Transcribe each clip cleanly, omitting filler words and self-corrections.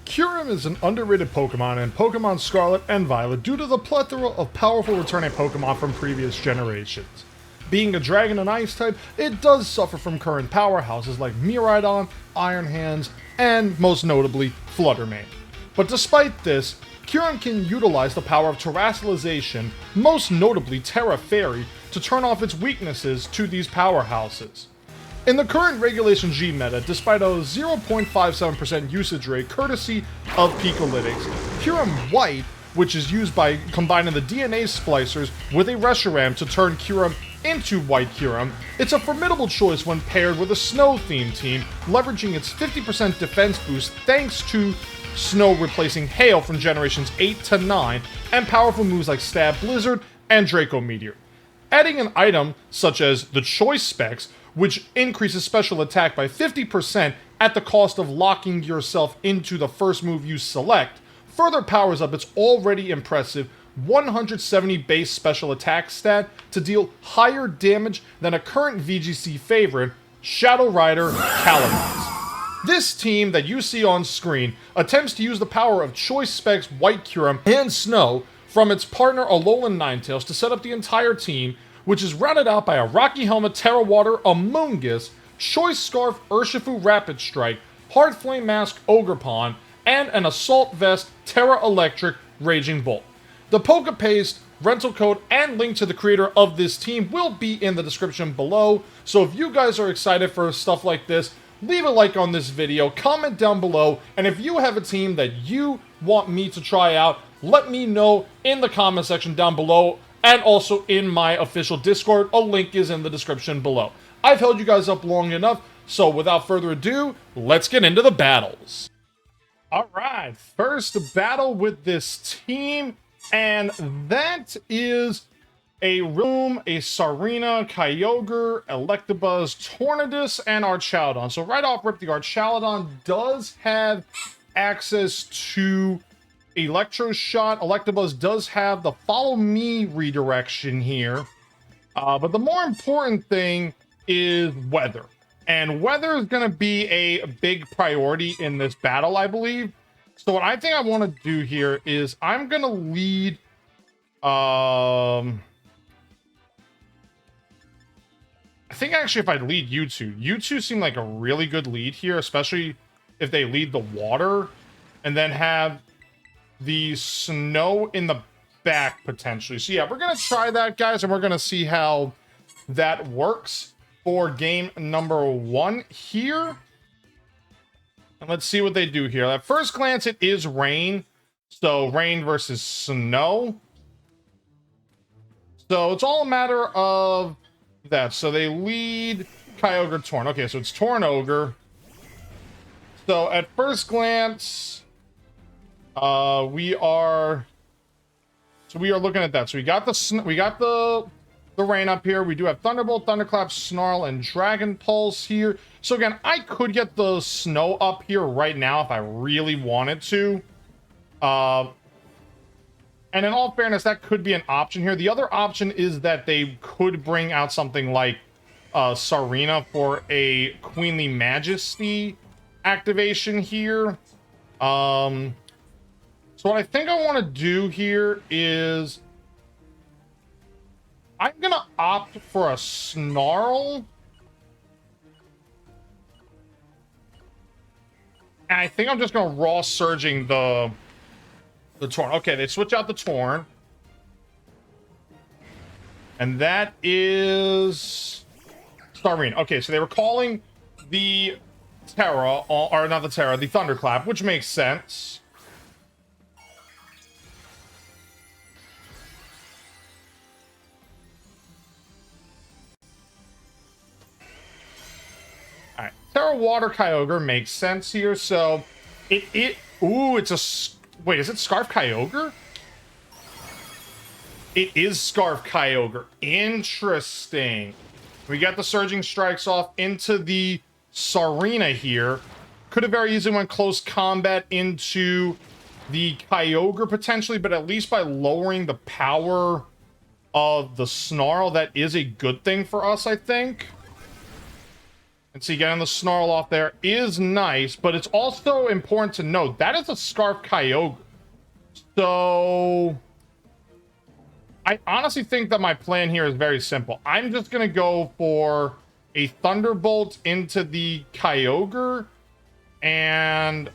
Kyurem is an underrated Pokemon in Pokemon Scarlet and Violet due to the plethora of powerful returning Pokemon from previous generations. Being a Dragon and Ice type, it does suffer from current powerhouses like Miraidon, Iron Hands, and most notably, Fluttermane. But despite this, Kyurem can utilize the power of Terastallization, most notably Terra Fairy, to turn off its weaknesses to these powerhouses. In the current Regulation G meta, despite a 0.57% usage rate courtesy of Pikalytics, Kyurem White, which is used by combining the DNA splicers with a Reshiram to turn Kyurem into White Kyurem, it's a formidable choice when paired with a Snow-themed team, leveraging its 50% defense boost thanks to Snow replacing Hail from generations 8 to 9, and powerful moves like Stab Blizzard and Draco Meteor. Adding an item such as the Choice Specs, which increases special attack by 50% at the cost of locking yourself into the first move you select, further powers up its already impressive 170 base special attack stat to deal higher damage than a current VGC favorite, Shadow Rider CALYREX. This team that you see on screen attempts to use the power of Choice Specs White Kyurem and Snow from its partner Alolan Ninetales to set up the entire team, which is rounded out by a Rocky Helmet Terra Water Amoonguss, Choice Scarf Urshifu Rapid Strike, Hard Flame Mask Ogerpon, and an Assault Vest Terra Electric Raging Bolt. The PokePaste, rental code, and link to the creator of this team will be in the description below, so if you guys are excited for stuff like this, leave a like on this video, comment down below, and if you have a team that you want me to try out, let me know in the comment section down below, and also in my official Discord. A link is in the description below. I've held you guys up long enough, so without further ado, let's get into the battles. Alright, first battle with this team, and that is a Rillaboom, a Sarina, Kyogre, Electabuzz, Tornadus, and Archaladon. So right off rip, the Archaladon does have access to Electro Shot. Electabuzz does have the Follow Me redirection here. But the more important thing is weather. And weather is going to be a big priority in this battle, I believe. So what I think I want to do here is I'm going to lead... I think actually if I lead you two seem like a really good lead here, especially if they lead the water and then have the Snow in the back potentially. So yeah, we're gonna try that, guys, and we're gonna see how that works for game number 1 here. And let's see what they do here. At first glance, it is rain. So rain versus snow. So it's all a matter of that. So they lead Kyogre Torn. Okay, so it's Torn Ogre. So at first glance, we are looking at that. So we got the rain up here. We do have Thunderbolt, Thunderclap, Snarl, and Dragon Pulse here. So again, I could get the snow up here right now if I really wanted to. And in all fairness, that could be an option here. The other option is that they could bring out something like Sarina for a Queenly Majesty activation here. So what I think I want to do here is I'm going to opt for a Snarl. And I think I'm just going to raw surging the Torn. Okay, they switch out the Torn. And that is Starmine. Okay, so they were calling the Terra, or not the Terra, the Thunderclap, which makes sense. Alright, Terra Water Kyogre makes sense here, so ooh, it's a... Wait, is it Scarf Kyogre? It is Scarf Kyogre. Interesting. We got the Surging Strikes off into the Sarina here. Could have very easily went close combat into the Kyogre potentially, but at least by lowering the power of the Snarl, that is a good thing for us, I think. And see, getting the Snarl off there is nice, but it's also important to note that is a Scarf Kyogre. So I honestly think that my plan here is very simple. I'm just going to go for a Thunderbolt into the Kyogre, and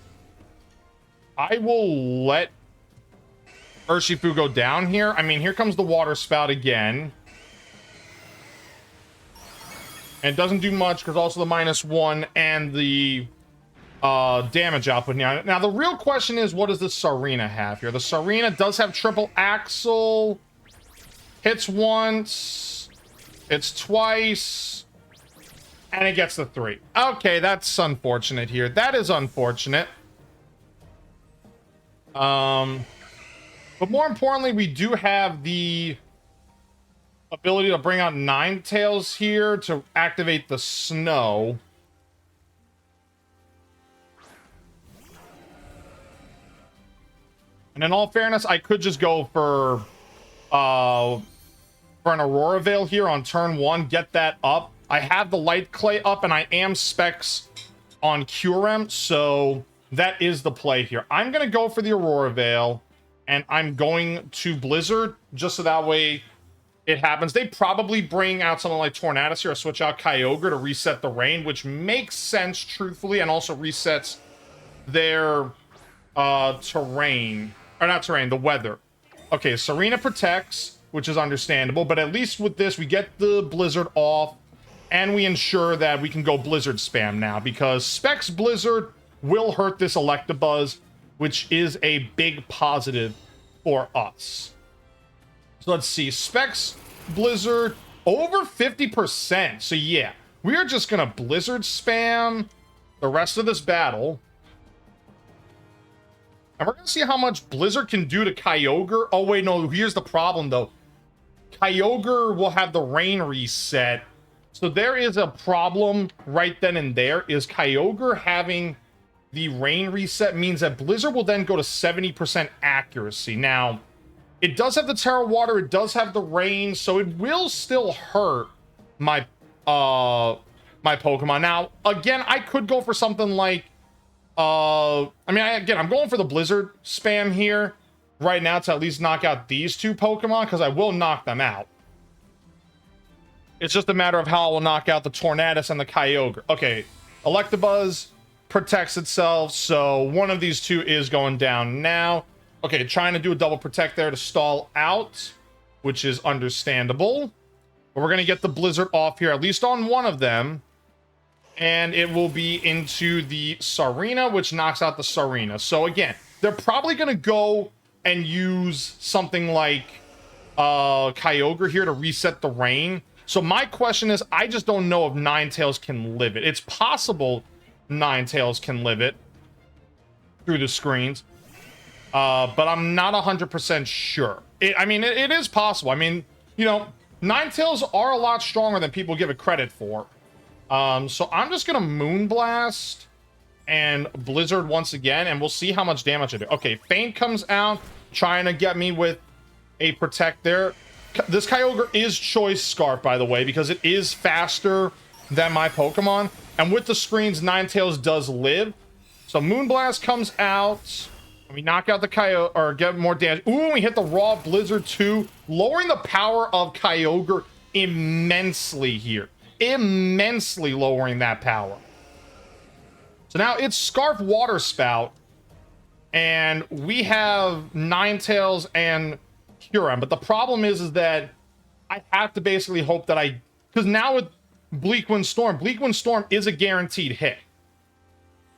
I will let Urshifu go down here. I mean, here comes the Water Spout again. And it doesn't do much because also the -1 and the damage output now. Now, the real question is, what does the Sarina have here? The Sarina does have triple axle. Hits once. Hits twice. And it gets the 3. Okay, that's unfortunate here. That is unfortunate. But more importantly, we do have the ability to bring out Ninetales here to activate the snow. And in all fairness, I could just go for an Aurora Veil here on turn 1, get that up. I have the Light Clay up, and I am specs on Kyurem, so that is the play here. I'm going to go for the Aurora Veil, and I'm going to Blizzard, just so that way it happens. They probably bring out something like Tornadus here or switch out Kyogre to reset the rain, which makes sense, truthfully, and also resets their terrain. Or not terrain, the weather. Okay, Serena protects, which is understandable, but at least with this, we get the Blizzard off, and we ensure that we can go Blizzard spam now, because Specs Blizzard will hurt this Electabuzz, which is a big positive for us. So let's see, Specs Blizzard over 50%. So yeah, we are just gonna Blizzard spam the rest of this battle. And we're gonna see how much Blizzard can do to Kyogre. Oh wait, no, here's the problem though. Kyogre will have the rain reset. So there is a problem right then and there. Is Kyogre having the rain reset means that Blizzard will then go to 70% accuracy. Now, it does have the Terra Water, it does have the rain, so it will still hurt my my Pokemon. Now, again, I could go for something like I'm going for the Blizzard spam here right now to at least knock out these two Pokemon, because I will knock them out. It's just a matter of how I will knock out the Tornadus and the Kyogre. Okay, Electabuzz protects itself, so one of these two is going down now. Okay, trying to do a double protect there to stall out, which is understandable. But we're going to get the Blizzard off here, at least on one of them. And it will be into the Sarina, which knocks out the Sarina. So again, they're probably going to go and use something like Kyogre here to reset the rain. So my question is, I just don't know if Ninetales can live it. It's possible Ninetales can live it through the screens. But I'm not 100% sure. It is possible. I mean, you know, Ninetales are a lot stronger than people give it credit for. So I'm just going to Moonblast and Blizzard once again, and we'll see how much damage I do. Okay, Feint comes out, trying to get me with a Protect there. This Kyogre is Choice Scarf, by the way, because it is faster than my Pokemon. And with the screens, Ninetales does live. So Moonblast comes out. We knock out the Kyogre, or get more damage. Ooh, we hit the raw Blizzard too, lowering the power of Kyogre immensely here. Immensely lowering that power. So now it's Scarf Water Spout, and we have Ninetales and Kyurem. But the problem is that I have to basically hope that because now with Bleakwind Storm is a guaranteed hit.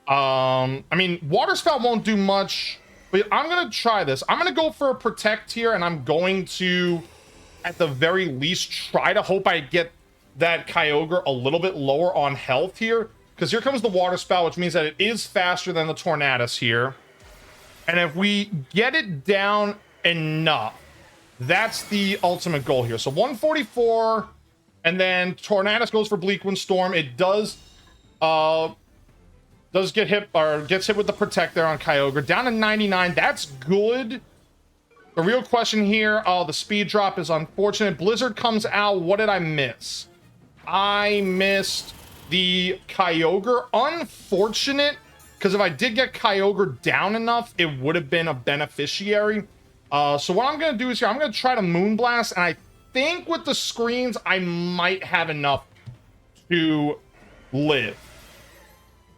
Water Spout won't do much, but I'm going to try this. I'm going to go for a Protect here, and I'm going to, at the very least, try to hope I get that Kyogre a little bit lower on health here, because here comes the Water Spout, which means that it is faster than the Tornadus here. And if we get it down enough, that's the ultimate goal here. So 144, and then Tornadus goes for Bleakwind Storm. It does get hit, or gets hit with the Protect there on Kyogre. Down to 99, that's good. The real question here, the speed drop is unfortunate. Blizzard comes out. What did I miss? I missed The Kyogre, unfortunate, because if I did get Kyogre down enough, it would have been a beneficiary. So what I'm going to do is here, I'm going to try to Moonblast, and I think with the screens, I might have enough to live.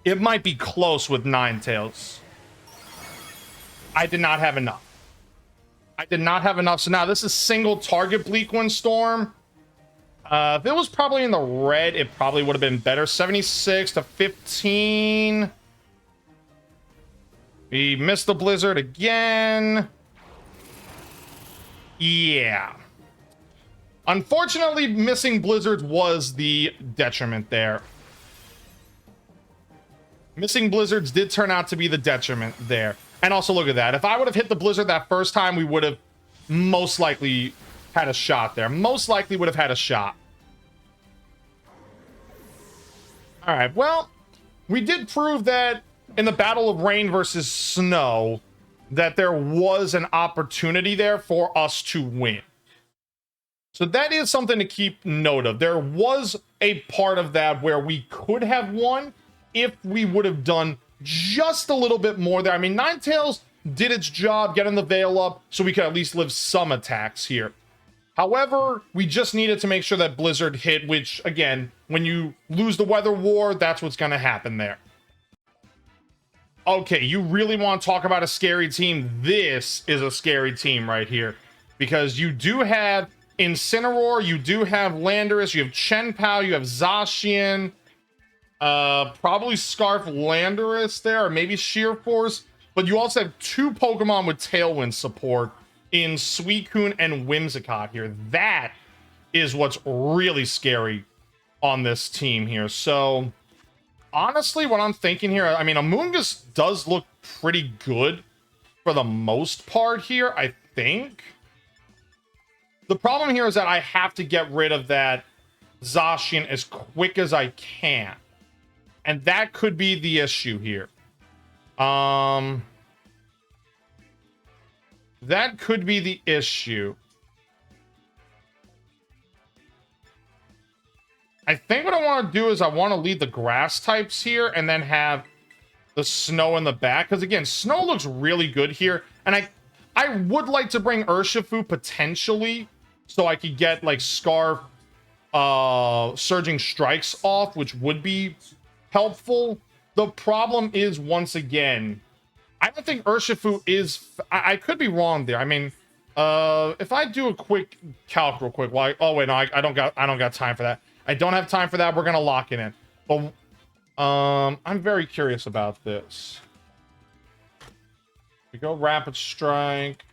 It might be close with Ninetales. I did not have enough. I did not have enough. So now this is single target Bleak Windstorm. If it was probably in the red, it probably would have been better. 76 to 15. We missed the Blizzard again. Yeah. Unfortunately, missing Blizzards was the detriment there. Missing Blizzards did turn out to be the detriment there. And also, look at that. If I would have hit the Blizzard that first time, we would have most likely had a shot there. Most likely would have had a shot. All right, well, we did prove that in the Battle of Rain versus Snow, that there was an opportunity there for us to win. So that is something to keep note of. There was a part of that where we could have won if we would have done just a little bit more there. I mean, Ninetales did its job getting the Veil up so we could at least live some attacks here. However, we just needed to make sure that Blizzard hit, which, again, when you lose the Weather War, that's what's going to happen there. Okay, you really want to talk about a scary team? This is a scary team right here. Because you do have Incineroar, you do have Landorus, you have Chien-Pao, you have Zacian, probably Scarf Landorus there, or maybe Sheer Force. But you also have two Pokemon with Tailwind support in Suicune and Whimsicott here. That is what's really scary on this team here. So, honestly, what I'm thinking here, I mean, Amoonguss does look pretty good for the most part here, I think. The problem here is that I have to get rid of that Zacian as quick as I can. And that could be the issue here. That could be the issue. I think what I want to do is I want to lead the grass types here and then have the snow in the back. Because, again, snow looks really good here. And I would like to bring Urshifu potentially so I could get, like, Scarf Surging Strikes off, which would be helpful. The problem is, once again, I don't think Urshifu is... I could be wrong there. I mean, if I do a quick calc real quick... Well, oh, wait, no, I don't got time for that. I don't have time for that. We're going to lock it in. But I'm very curious about this. We go Rapid Strike.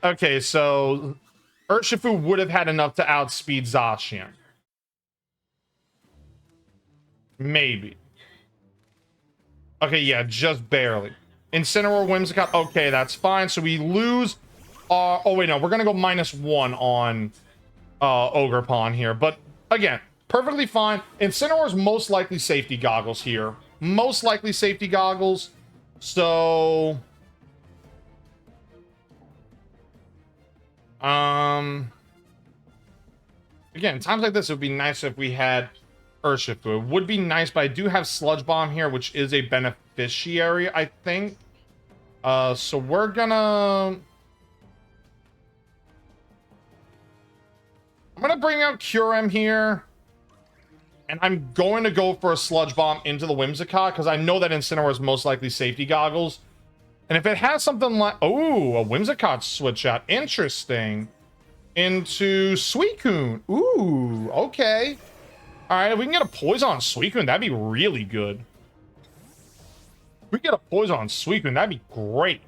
Okay, so Urshifu would have had enough to outspeed Zacian. Maybe. Okay, yeah, just barely. Incineroar, Whimsicott. Okay, that's fine. So we lose... oh, wait, no. We're going to go -1 on Ogerpon here. But, again, perfectly fine. Incineroar's most likely safety goggles here. Most likely safety goggles. So... again, times like this, it would be nice if we had Urshifu. It would be nice, but I do have Sludge Bomb here, which is a beneficiary, I think. So we're gonna... I'm gonna bring out Kyurem here. And I'm going to go for a Sludge Bomb into the Whimsicott, because I know that Incineroar is most likely safety goggles. And if it has something like... Oh, a Whimsicott switch out. Interesting. Into Suicune. Ooh, okay. Alright, if we can get a Poison on Suicune, that'd be really good. If we get a Poison on Suicune, that'd be great.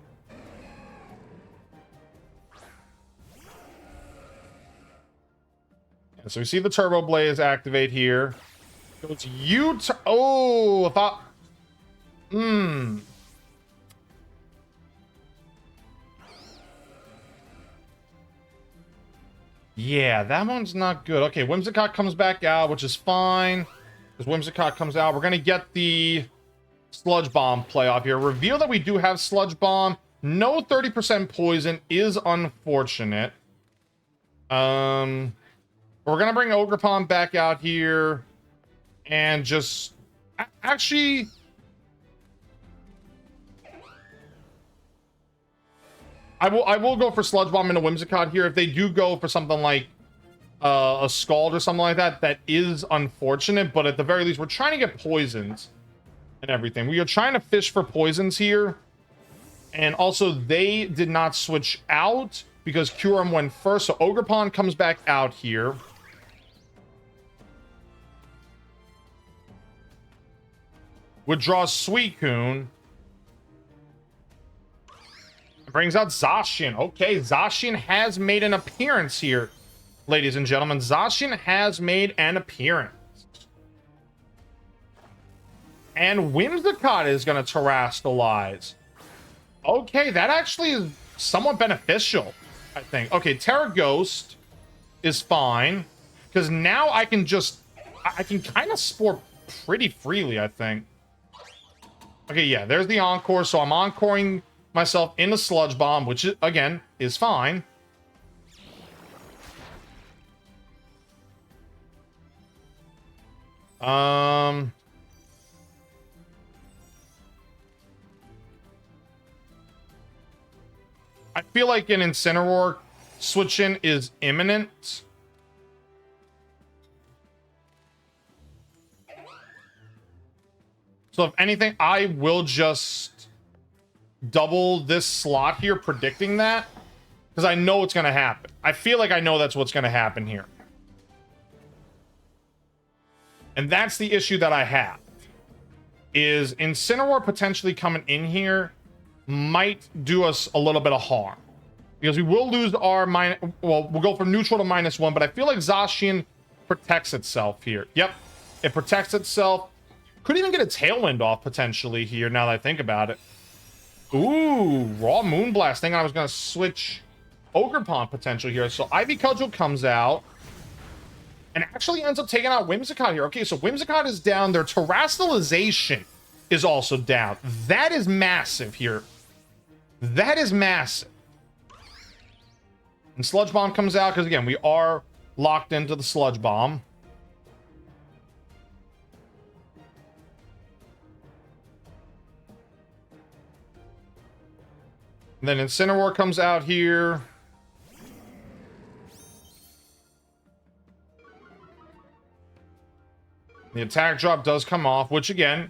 Yeah, so we see the Turbo Blaze activate here. It's you... Oh, if I... Yeah, that one's not good. Okay, Whimsicott comes back out, which is fine. Because Whimsicott comes out. We're going to get the Sludge Bomb play off here. Reveal that we do have Sludge Bomb. No 30% poison is unfortunate. We're gonna bring Ogerpon back out here and just actually. I will go for Sludge Bomb and a Whimsicott here. If they do go for something like a Scald or something like that, that is unfortunate. But at the very least, we're trying to get poisons and everything. We are trying to fish for poisons here. And also, they did not switch out because Kyurem went first. So Ogerpon comes back out here. Withdraws Suicune. Brings out Zacian. Okay, Zacian has made an appearance here, ladies and gentlemen. Zacian has made an appearance. And Whimsicott is going to terrastallize. Okay, that actually is somewhat beneficial, I think. Okay, Terra Ghost is fine. Because now I can kind of sport pretty freely, I think. Okay, yeah, there's the Encore. So I'm encoring myself in a Sludge Bomb, which, again, is fine. I feel like an Incineroar switch-in is imminent. So if anything, I will just double this slot here, predicting that, because I know it's going to happen. I feel like I know that's what's going to happen here. And that's the issue that I have, is Incineroar potentially coming in here might do us a little bit of harm. Because we will lose our minus... Well, we'll go from neutral to -1, but I feel like Zacian protects itself here. Yep, it protects itself. Could even get a Tailwind off potentially here, now that I think about it. Ooh, Raw Moonblast. Thinking I was going to switch Ogerpon potential here. So Ivy Cudgel comes out and actually ends up taking out Whimsicott here. Okay, so Whimsicott is down. Their Terrastalization is also down. That is massive here. That is massive. And Sludge Bomb comes out because, again, we are locked into the Sludge Bomb. And then Incineroar comes out here. The attack drop does come off, which again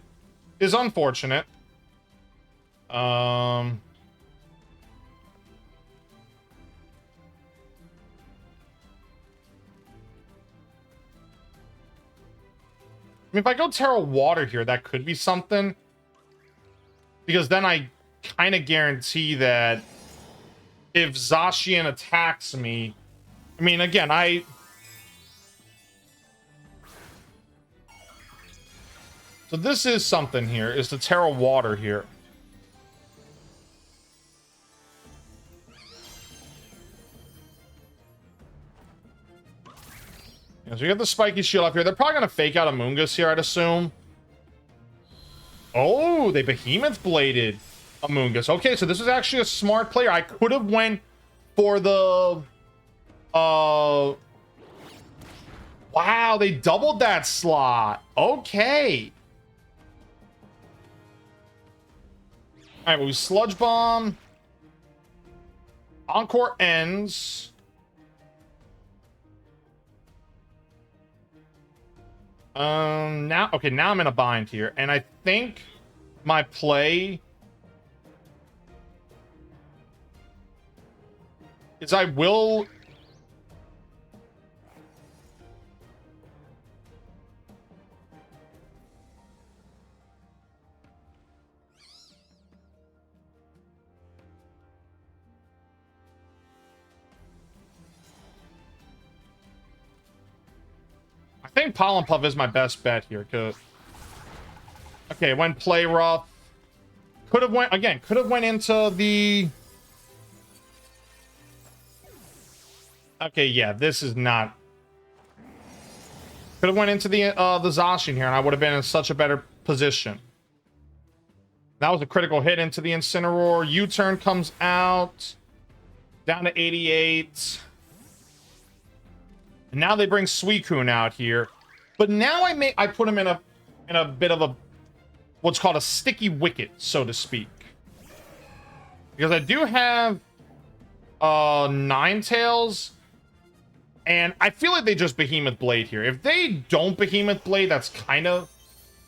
is unfortunate. I mean, if I go Terra Water here, that could be something. Because then I kind of guarantee that if Zacian attacks me... I mean, again, So this is something here, is the Terra Water here. Yeah, so we got the Spiky Shield up here. They're probably going to fake out Amoonguss here, I'd assume. Oh, they Behemoth Bladed Amoonguss. Okay, so this is actually a smart player. I could have went for the... Wow, they doubled that slot. Okay. Alright, well, we Sludge Bomb. Encore ends. Now I'm in a bind here, and I think my play is I will... I think Pollen Puff is my best bet here, because... Okay, went Play Rough. Could have went into the... Okay, yeah, this is not... Could have went into the Zacian here, and I would have been in such a better position. That was a critical hit into the Incineroar. U-turn comes out. Down to 88. And now they bring Suicune out here. But now I put him in a bit of a what's called a sticky wicket, so to speak. Because I do have Ninetales, and I feel like they just Behemoth Blade here. If they don't Behemoth Blade, that's kind of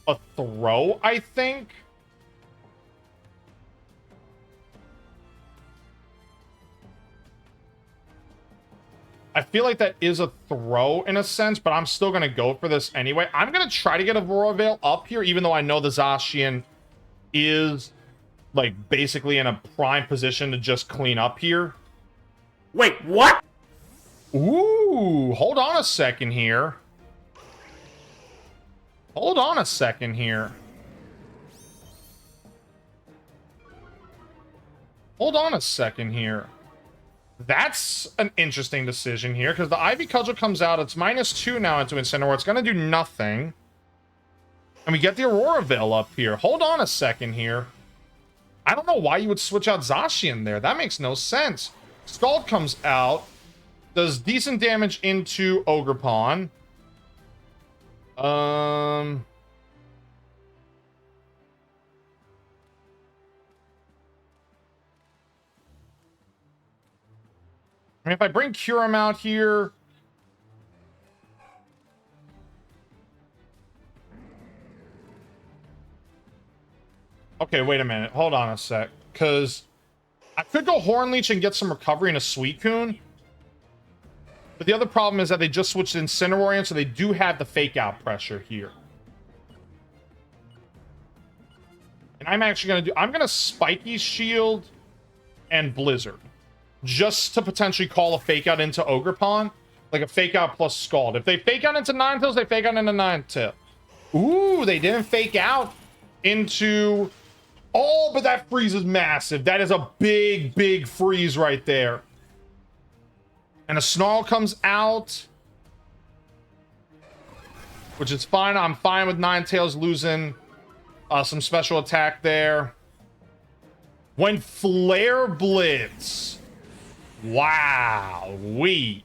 a throw, I think. I feel like that is a throw in a sense, but I'm still going to go for this anyway. I'm going to try to get a Aurora Veil up here, even though I know the Zacian is, like, basically in a prime position to just clean up here. Wait, what? Ooh, hold on a second here. Hold on a second here. Hold on a second here. That's an interesting decision here, because the Ivy Cudgel comes out. It's -2 now into Incineroar. It's going to do nothing. And we get the Aurora Veil up here. Hold on a second here. I don't know why you would switch out Zacian there. That makes no sense. Scald comes out. Does decent damage into Ogerpon. I mean, if I bring Kyurem out here... Okay, wait a minute. Hold on a sec. Because I could go Horn Leech and get some recovery in a Suicune. But the other problem is that they just switched Incineroar in, so they do have the Fake Out pressure here. And I'm actually going to do... I'm going to Spiky Shield and Blizzard. Just to potentially call a Fake Out into Ogerpon. Like a Fake Out plus Scald. If they Fake Out into Ninetales, they Fake Out into Ninetales. Ooh, they didn't Fake Out into... Oh, but that freeze is massive. That is a big, big freeze right there. And a Snarl comes out. Which is fine. I'm fine with Ninetales losing some special attack there. When Flare Blitz... Wow, you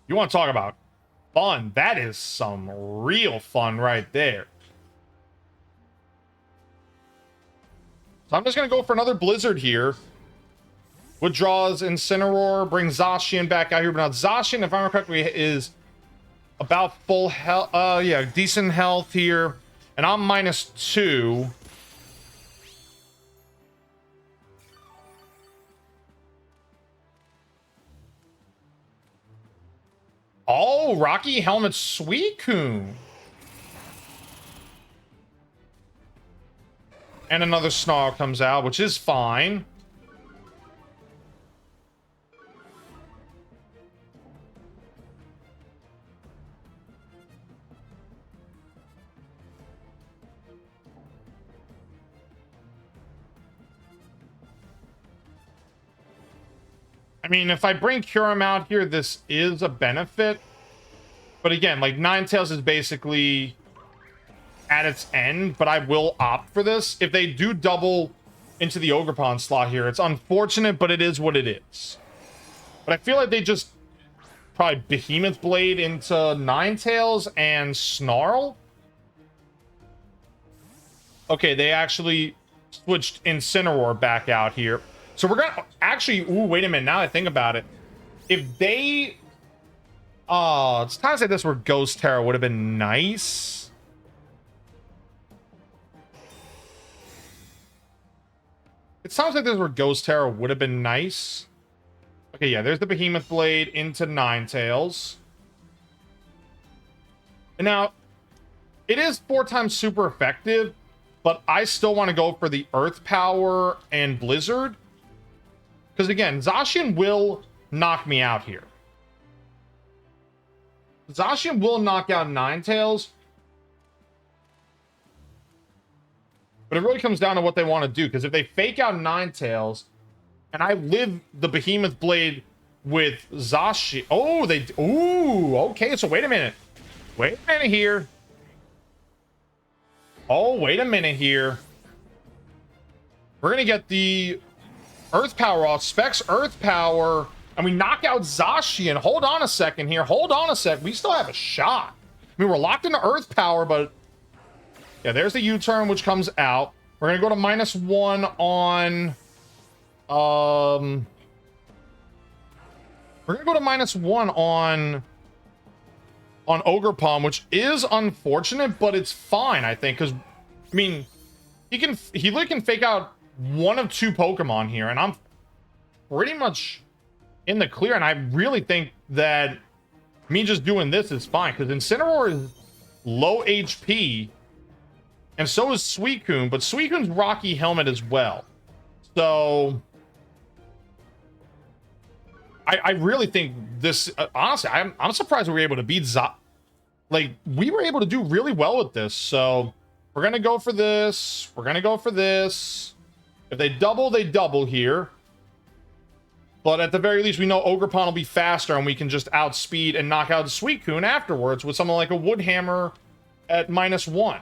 want to talk about fun? That is some real fun right there. So I'm just going to go for another Blizzard here. Withdraws Incineroar, brings Zacian back out here. But now Zacian, if I remember correctly, is about full health. Yeah, decent health here. And I'm -2. Oh, Rocky Helmet Suicune. And another Snarl comes out, which is fine. I mean, if I bring Kyurem out here, this is a benefit. But again, like, Ninetales is basically at its end, but I will opt for this. If they do double into the Ogerpon slot here, it's unfortunate, but it is what it is. But I feel like they just probably Behemoth Blade into Ninetales and Snarl. Okay, they actually switched Incineroar back out here. So we're gonna actually... Ooh, wait a minute. Now that I think about it. If they... it's times like this where Ghost Terror would have been nice. It sounds like this where Ghost Terror would have been nice. Okay, yeah, there's the Behemoth Blade into Ninetales. And now, it is 4 times super effective, but I still want to go for the Earth Power and Blizzard. Because again, Zacian will knock me out here. Zacian will knock out Ninetales. But it really comes down to what they want to do. Because if they fake out Ninetales, and I live the Behemoth Blade with Zacian... Oh, they... Ooh, okay, so wait a minute. Wait a minute here. Oh, wait a minute here. We're going to get the Earth Power off, Specs Earth Power, and we knock out Zacian. Hold on a second here. Hold on a sec. We still have a shot. I mean, we're locked into Earth Power, but yeah, there's the U-turn, which comes out. We're going to go to -1 on... We're going to go to -1 on Ogerpon, which is unfortunate, but it's fine, I think, because, I mean, he literally can fake out one of 2 Pokemon here, and I'm pretty much in the clear, and I really think that me just doing this is fine, because Incineroar is low HP, and so is Suicune, but Suicune's Rocky Helmet as well. So I really think this, honestly, I'm surprised we were able to beat like, we were able to do really well with this, so we're going to go for this. We're going to go for this. If they double here. But at the very least, we know Ogerpon will be faster, and we can just outspeed and knock out Suicune afterwards with something like a Wood Hammer at -1. I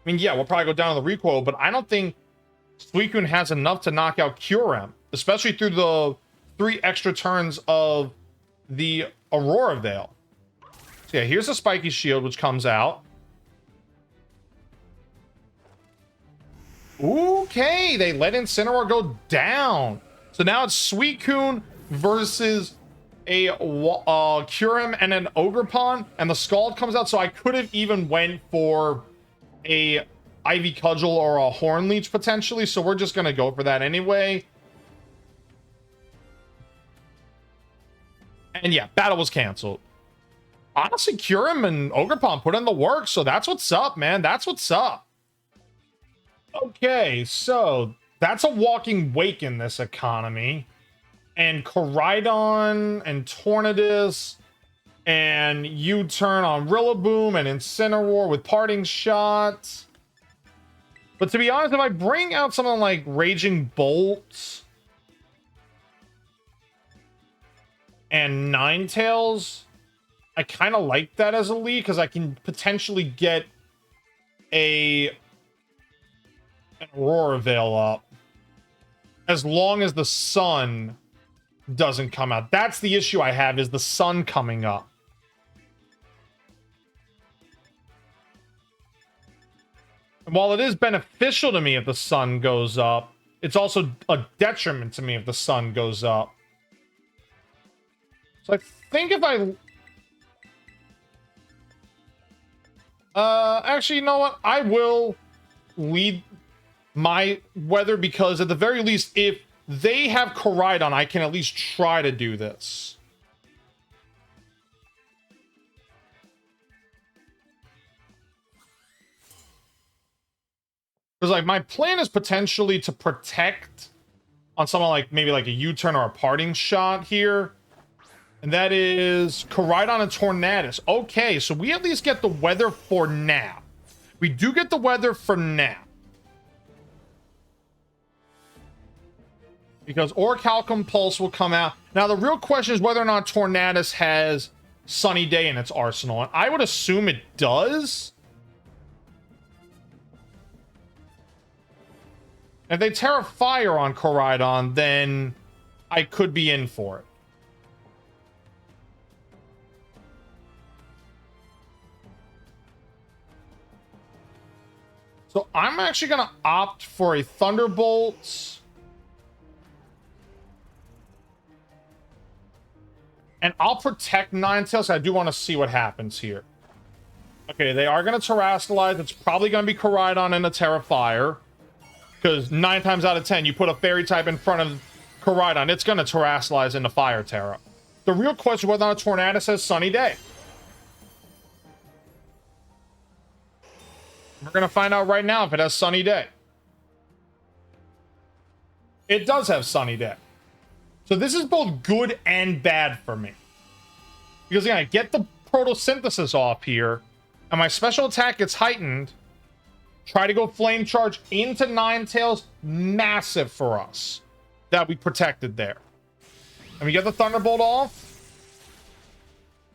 mean, yeah, we'll probably go down to the recoil, but I don't think Suicune has enough to knock out Kyurem, especially through the 3 extra turns of the Aurora Veil. So yeah, here's the Spiky Shield, which comes out. Okay, they let Incineroar go down. So now it's Suicune versus a Kyurem and an Ogerpon, and the Scald comes out, so I could have even went for a Ivy Cudgel or a Horn Leech potentially, so we're just going to go for that anyway. And yeah, battle was canceled. Honestly, Kyurem and Ogerpon put in the work, so that's what's up, man. That's what's up. Okay, so that's a walking wake in this economy. And Koraidon and Tornadus and U-turn on Rillaboom and Incineroar with Parting Shot. But to be honest, if I bring out something like Raging Bolt and Ninetales, I kind of like that as a lead because I can potentially get an Aurora Veil up as long as the sun doesn't come out. That's the issue I have, is the sun coming up. And while it is beneficial to me if the sun goes up, it's also a detriment to me if the sun goes up. So I think if I... actually, you know what? I will lead my weather, because at the very least, if they have Koraidon, I can at least try to do this. Because, like, my plan is potentially to protect on someone like maybe like a U-turn or a Parting Shot here. And that is Koraidon and Tornadus. Okay, so we at least get the weather for now. We do get the weather for now. Because Orichalcum Pulse will come out. Now, the real question is whether or not Tornadus has Sunny Day in its arsenal. And I would assume it does. If they Terra Fire on Koraidon, then I could be in for it. So I'm actually going to opt for a Thunderbolt. And I'll protect Ninetales. I do want to see what happens here. Okay, they are going to Terrastallize. It's probably going to be Koraidon and a Terra Fire. Because 9 times out of 10, you put a Fairy type in front of Koraidon, it's going to Terrastallize into Fire Terra. The real question is whether or not Tornadus has Sunny Day. We're going to find out right now if it has Sunny Day. It does have Sunny Day. So this is both good and bad for me. Because again, I get the Photosynthesis off here, and my special attack gets heightened. Try to go Flame Charge into Ninetales. Massive for us that we protected there. And we get the Thunderbolt off.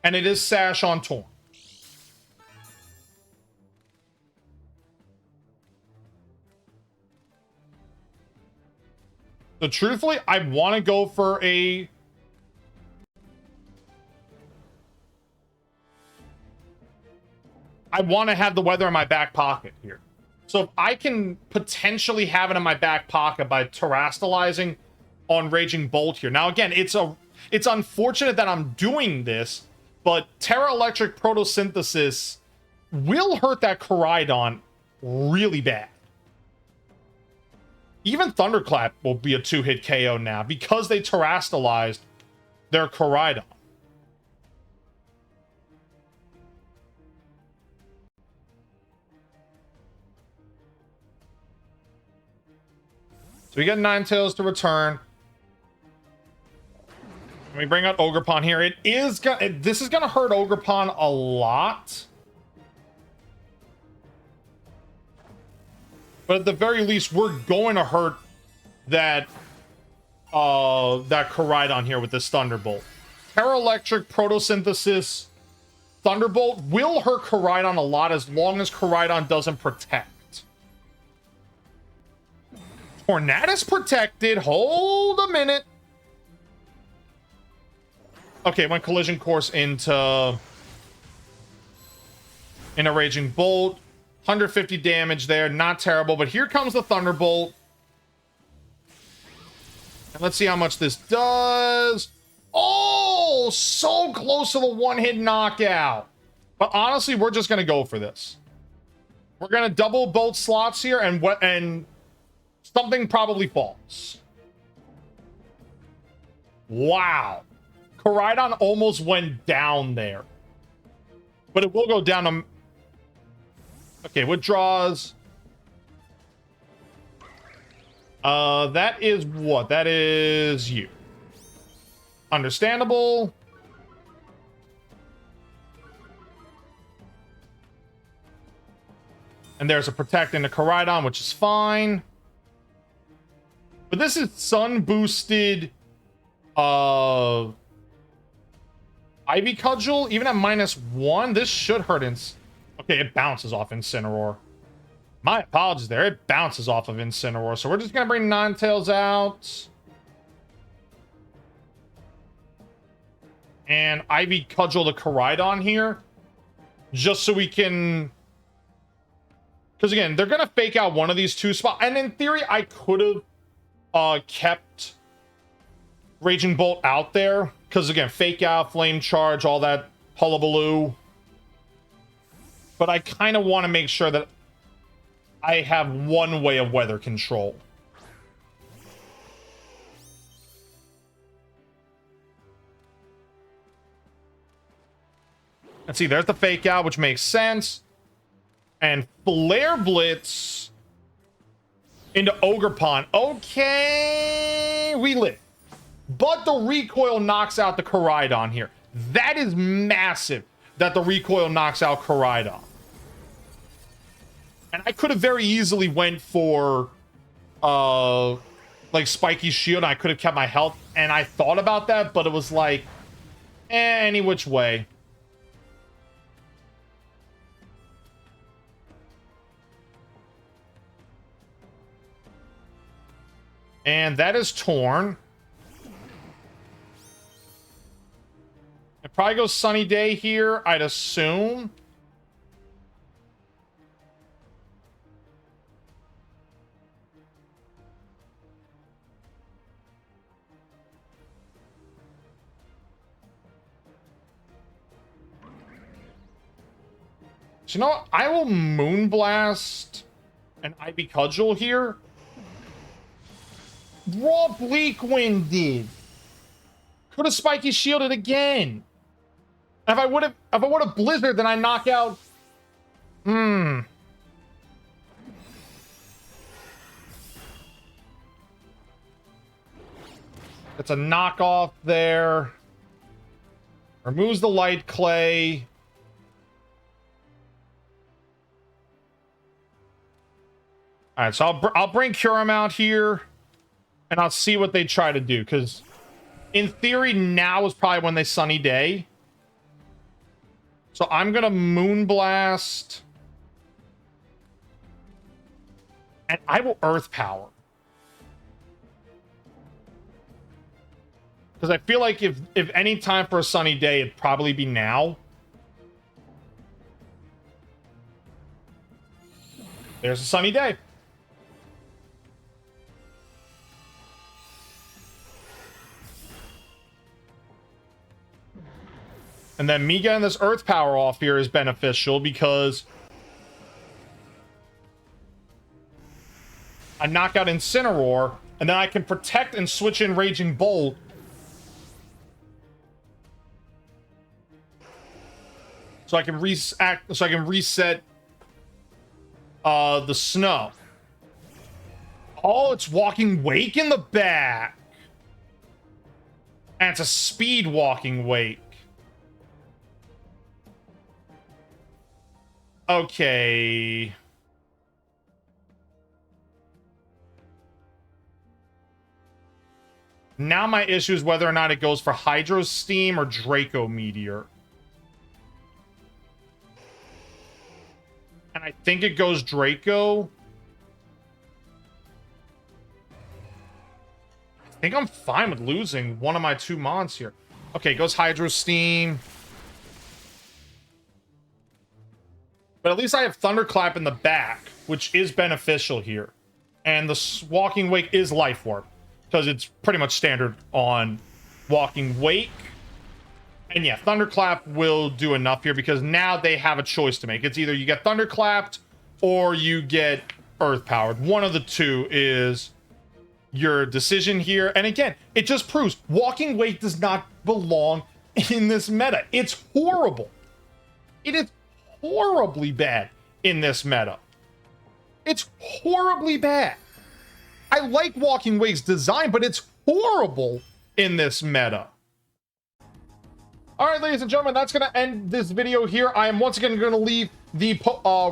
And it is Sash on Torn. So truthfully, I want to go for a... I want to have the weather in my back pocket here. So if I can potentially have it in my back pocket by terastallizing on Raging Bolt here. Now, again, it's unfortunate that I'm doing this, but Terra Electric Photosynthesis will hurt that Koraidon really bad. Even Thunderclap will be a 2-hit KO now because they terastallized their Koraidon. So we got Ninetales to return. Let me bring out Ogerpon here. This is gonna hurt Ogerpon a lot. But at the very least, we're going to hurt that Koraidon here with this Thunderbolt. Terra Electric Photosynthesis Thunderbolt will hurt Koraidon a lot as long as Koraidon doesn't protect. Tornadus protected. Hold a minute. Okay, went Collision Course into Raging Bolt. 150 damage there. Not terrible, but here comes the Thunderbolt. And let's see how much this does. Oh, so close to the one-hit knockout. But honestly, we're just going to go for this. We're going to double both slots here, and something probably falls. Wow. Koraidon almost went down there. But it will go down to... Okay, withdraws. That is what? That is you. Understandable. And there's a protect into Koraidon, which is fine. But this is sun boosted Ivy Cudgel, even at -1. This should hurt okay, it bounces off Incineroar. My apologies there. It bounces off of Incineroar. So we're just going to bring Ninetales out. And Ivy Cudgel the Koraidon here. Just so we can... Because again, they're going to fake out one of these two spots. And in theory, I could have kept Raging Bolt out there. Because again, fake out, flame charge, all that hullabaloo. But I kind of want to make sure that I have one way of weather control. Let's see, there's the fake out, which makes sense. And Flare Blitz into Ogerpon. Okay, we live. But the recoil knocks out the Koraidon here. That is massive that the recoil knocks out Koraidon. And I could have very easily went for like Spiky Shield, and I could have kept my health, and I thought about that, but it was like any which way. And that is torn. It probably goes Sunny Day here, I'd assume. So you know what? I will Moonblast an Ivy Cudgel here. Raw Bleak Wind did. Could have Spiky Shielded again. If I would have Blizzard, then I knock out. It's a knockoff there. Removes the Light Clay. All right, so I'll bring Kyurem out here, and I'll see what they try to do, because in theory, now is probably when they Sunny Day. So I'm going to Moonblast. And I will Earth Power. Because I feel like if any time for a sunny day, it'd probably be now. There's a sunny day. And then me getting this earth power off here is beneficial because I knock out Incineroar, and then I can protect and switch in Raging Bolt. So I can reset the snow. Oh, it's Walking Wake in the back. And it's a speed Walking Wake. Okay. Now my issue is whether or not it goes for Hydro Steam or Draco Meteor. And I think it goes Draco. I think I'm fine with losing one of my two mons here. Okay, it goes Hydro Steam. But at least I have Thunderclap in the back, which is beneficial here. And the Walking Wake is Life Orb, because it's pretty much standard on Walking Wake. And yeah, Thunderclap will do enough here, because now they have a choice to make. It's either you get Thunderclapped or you get Earth Powered. One of the two is your decision here. And again, it just proves Walking Wake does not belong in this meta. It's horrible. It is horribly bad in this meta. It's horribly bad. I like Walking Wake's design, but it's horrible in this meta. All right, ladies and gentlemen, that's going to end this video here. I am once again going to leave the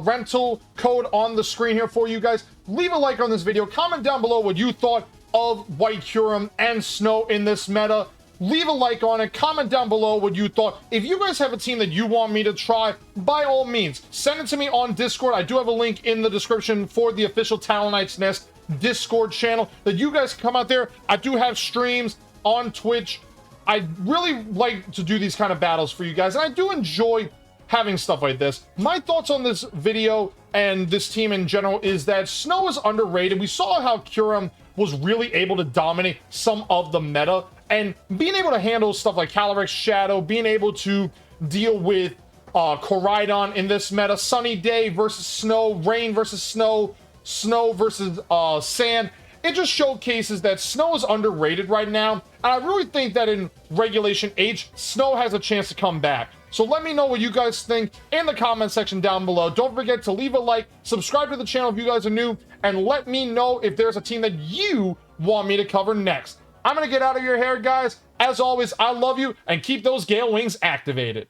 rental code on the screen here for you guys. Leave a like on this video. Comment down below what you thought of White Kyurem and Snow in this meta. Leave a like on it. Comment down below what you thought. If you guys have a team that you want me to try, by all means, send it to me on Discord. I do have a link in the description for the official Talonite's Nest Discord channel that you guys can come out there. I do have streams on Twitch. I really like to do these kind of battles for you guys, and I do enjoy having stuff like this. My thoughts on this video and this team in general is that Snow is underrated. We saw how Kyurem was really able to dominate some of the meta, and being able to handle stuff like CALYREX Shadow, being able to deal with Koraidon in this meta, Sunny Day versus Snow, Rain versus Snow, Snow versus Sand. It just showcases that Snow is underrated right now, and I really think that in Regulation H, Snow has a chance to come back. So let me know what you guys think in the comment section down below. Don't forget to leave a like, subscribe to the channel if you guys are new, and let me know if there's a team that you want me to cover next. I'm going to get out of your hair, guys. As always, I love you, and keep those Gale Wings activated.